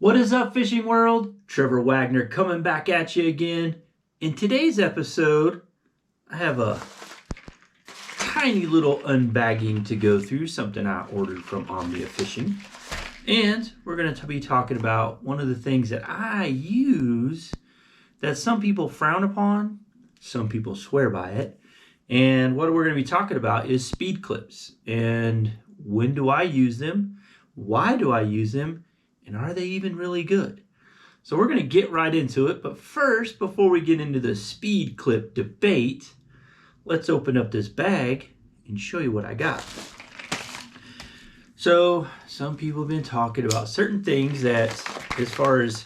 What is up, fishing world? Trevor Wagner coming back at you again. In today's episode, I have a tiny little unbagging to go through, something I ordered from Omnia Fishing. And we're going to be talking about one of the things that I use that some people frown upon, some people swear by it. And what we're going to be talking about is speed clips. And when do I use them? Why do I use them? And are they even really good? So we're going to get right into it. But first, before we get into the speed clip debate, let's open up this bag and show you what I got. So some people have been talking about certain things that, as far as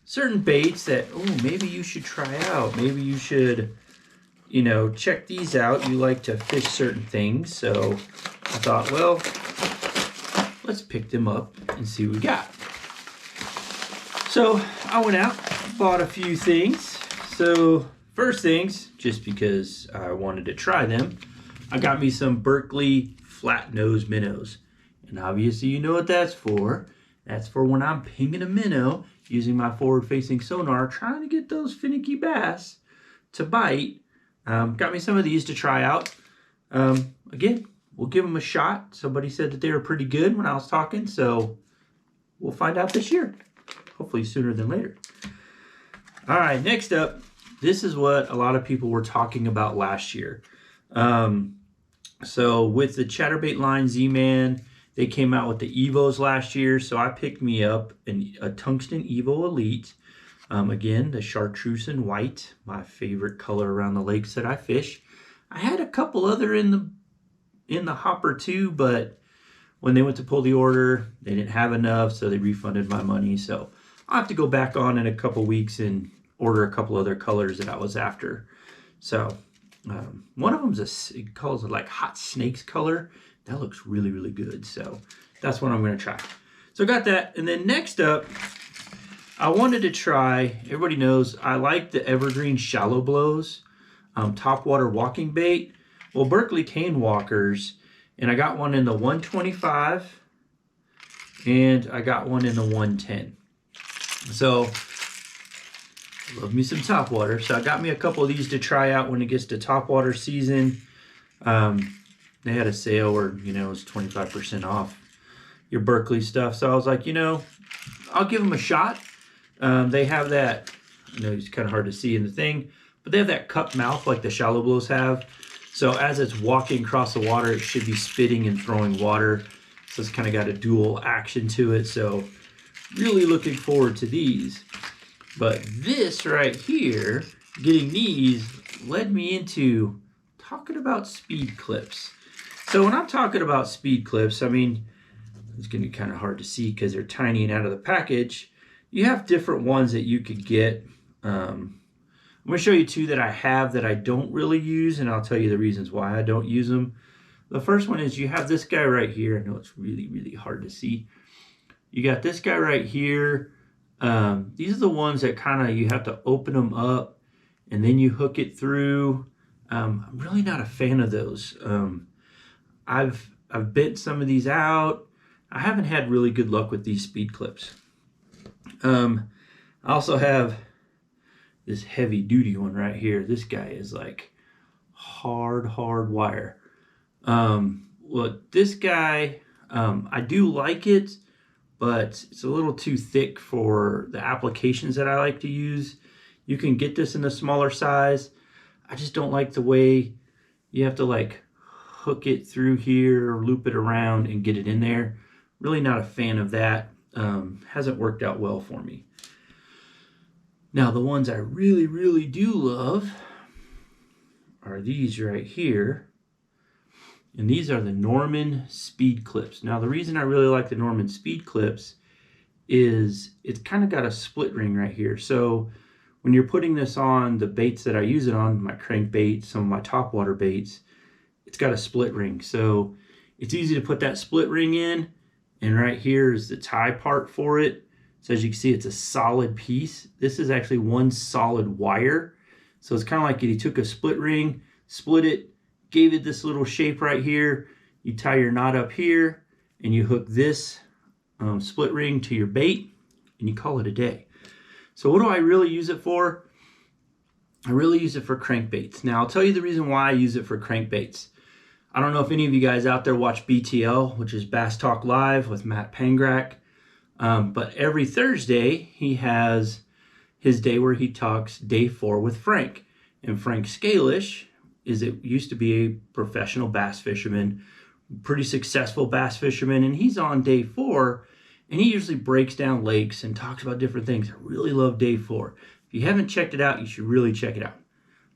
certain baits that, oh, maybe you should try out. Maybe you should, check these out. You like to fish certain things. So I thought, well, let's pick them up and see what we got. So I went out, bought a few things. So first things, just because I wanted to try them, I got me some Berkley flat nose minnows. And obviously you know what that's for. That's for when I'm pinging a minnow using my forward-facing sonar, trying to get those finicky bass to bite. Got me some of these to try out. Again, we'll give them a shot. Somebody said that they were pretty good when I was talking, so we'll find out this year. Hopefully sooner than later. All right, next up, this is what a lot of people were talking about last year. So with the chatterbait line Z-Man, they came out with the Evos last year. So I picked me up a Tungsten Evo Elite. Again, the chartreuse and white, my favorite color around the lakes that I fish. I had a couple other in the hopper too, but when they went to pull the order, they didn't have enough, so they refunded my money. So I'll have to go back on in a couple weeks and order a couple other colors that I was after. So one of them's it calls it like hot snakes color. That looks really, really good. So that's what I'm going to try. So I got that. And then next up, I wanted to try, everybody knows I like the Evergreen Shallow Blows topwater walking bait. Well, Berkley Tane Walkers, and I got one in the 125 and I got one in the 110. So love me some topwater. So I got me a couple of these to try out when it gets to topwater season. They had a sale where, it was 25% off your Berkley stuff. So I was like, I'll give them a shot. They have that, it's kind of hard to see in the thing, but they have that cup mouth like the shallow blows have. So as it's walking across the water, it should be spitting and throwing water. So it's kind of got a dual action to it. So really looking forward to these. But this right here, getting these, led me into talking about speed clips. So when I'm talking about speed clips, it's going to be kind of hard to see because they're tiny and out of the package. You have different ones that you could get. I'm going to show you two that I have that I don't really use, and I'll tell you the reasons why I don't use them. The first one is you have this guy right here. I know it's really, really hard to see. You got this guy right here. These are the ones that you have to open them up and then you hook it through. I'm really not a fan of those. I've bent some of these out. I haven't had really good luck with these speed clips. I also have this heavy duty one right here. This guy is like hard wire. Look, this guy, I do like it, but it's a little too thick for the applications that I like to use. You can get this in the smaller size. I just don't like the way you have to hook it through here, loop it around and get it in there. Really not a fan of that. Hasn't worked out well for me. Now the ones I really, really do love are these right here. And these are the Norman speed clips. Now the reason I really like the Norman speed clips is it's kind of got a split ring right here. So when you're putting this on the baits that I use it on, my crankbaits, some of my topwater baits, it's got a split ring. So it's easy to put that split ring in. And right here is the tie part for it. So as you can see, it's a solid piece. This is actually one solid wire. So it's kind of like he took a split ring, split it, gave it this little shape right here. You tie your knot up here and you hook this split ring to your bait and you call it a day. So what do I really use it for? I really use it for crankbaits. Now, I'll tell you the reason why I use it for crankbaits. I don't know if any of you guys out there watch BTL, which is Bass Talk Live with Matt Pangrak. But every Thursday, he has his day where he talks day 4 with Frank. And Frank Scalish used to be a professional bass fisherman, pretty successful bass fisherman, and he's on day 4, and he usually breaks down lakes and talks about different things. I really love day 4. If you haven't checked it out, you should really check it out.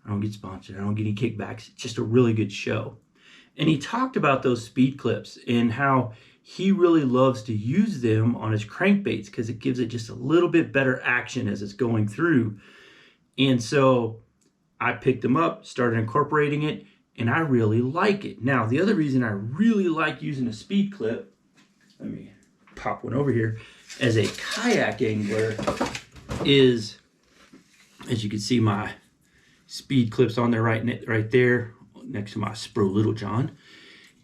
I don't get sponsored. I don't get any kickbacks. It's just a really good show. And he talked about those speed clips and how he really loves to use them on his crankbaits because it gives it just a little bit better action as it's going through. And so I picked them up, started incorporating it, and I really like it. Now, the other reason I really like using a speed clip, let me pop one over here, as a kayak angler is, as you can see, my speed clips on there right there next to my Spro Little John,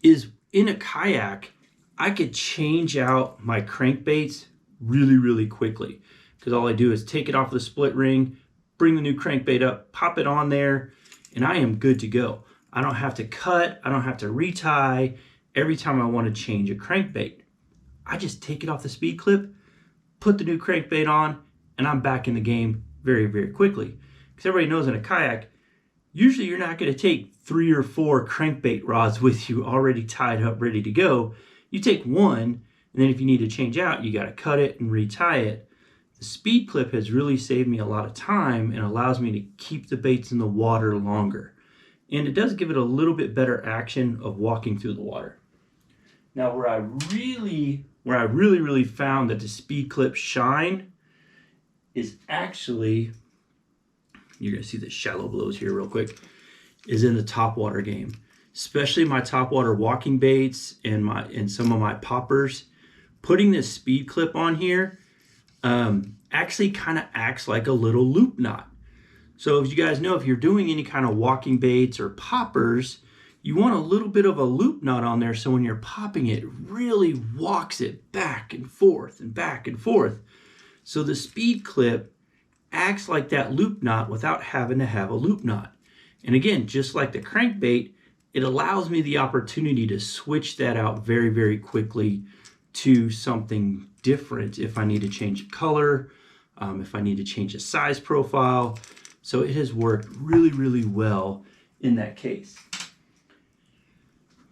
is in a kayak, I could change out my crankbaits really, really quickly because all I do is take it off the split ring, bring the new crankbait up, pop it on there, and I am good to go. I don't have to cut, I don't have to retie every time I want to change a crankbait. I just take it off the speed clip, put the new crankbait on, and I'm back in the game very, very quickly. Because everybody knows in a kayak, usually you're not going to take 3 or 4 crankbait rods with you already tied up, ready to go. You take one, and then if you need to change out, you got to cut it and retie it. The speed clip has really saved me a lot of time and allows me to keep the baits in the water longer. And it does give it a little bit better action of walking through the water. Now, where I really found that the speed clips shine is actually, you're going to see the shallow blows here real quick, is in the topwater game. Especially my topwater walking baits and some of my poppers. Putting this speed clip on here actually kind of acts like a little loop knot. So as you guys know, if you're doing any kind of walking baits or poppers, you want a little bit of a loop knot on there so when you're popping it, it really walks it back and forth and back and forth. So the speed clip acts like that loop knot without having to have a loop knot. And again, just like the crankbait, it allows me the opportunity to switch that out very, very quickly to something different if I need to change color, if I need to change the size profile. So it has worked really, really well in that case.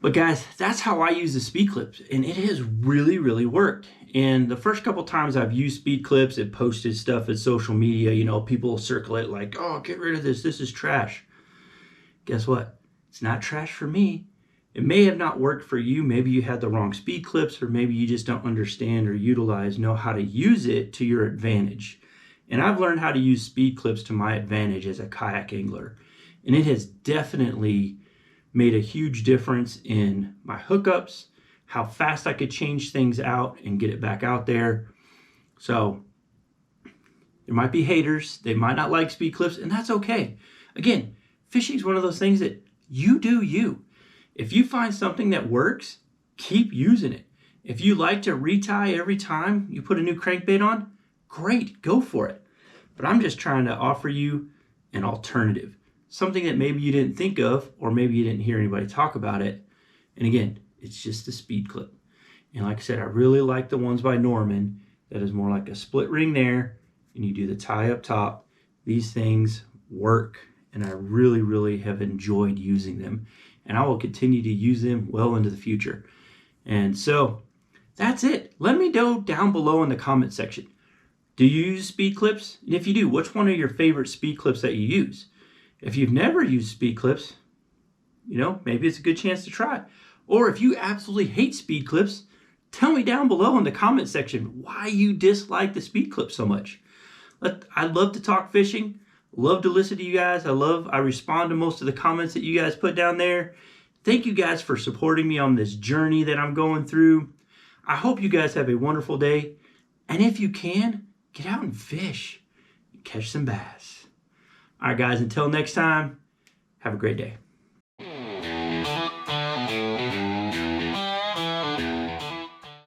But guys, that's how I use the speed clips, and it has really, really worked. And the first couple times I've used speed clips and posted stuff in social media, you know, people circle it like, oh, get rid of this is trash. Guess what? It's not trash for me. It may have not worked for you. Maybe you had the wrong speed clips, or maybe you just don't understand or know how to use it to your advantage. And I've learned how to use speed clips to my advantage as a kayak angler. And it has definitely made a huge difference in my hookups, how fast I could change things out and get it back out there. So there might be haters. They might not like speed clips, and that's okay. Again, fishing is one of those things that you do you. If you find something that works, keep using it. If you like to retie every time you put a new crankbait on, great, go for it. But I'm just trying to offer you an alternative, something that maybe you didn't think of, or maybe you didn't hear anybody talk about it. And again, it's just a speed clip. And like I said, I really like the ones by Norman that is more like a split ring there, and you do the tie up top. These things work, and I really, really have enjoyed using them. And I will continue to use them well into the future. And so that's it. Let me know down below in the comment section. Do you use speed clips? And if you do, which one are your favorite speed clips that you use? If you've never used speed clips, you know, maybe it's a good chance to try. Or if you absolutely hate speed clips, tell me down below in the comment section why you dislike the speed clip so much. I love to talk fishing. Love to listen to you guys. I respond to most of the comments that you guys put down there. Thank you guys for supporting me on this journey that I'm going through. I hope you guys have a wonderful day. And if you can, get out and fish and catch some bass. All right, guys, until next time, have a great day.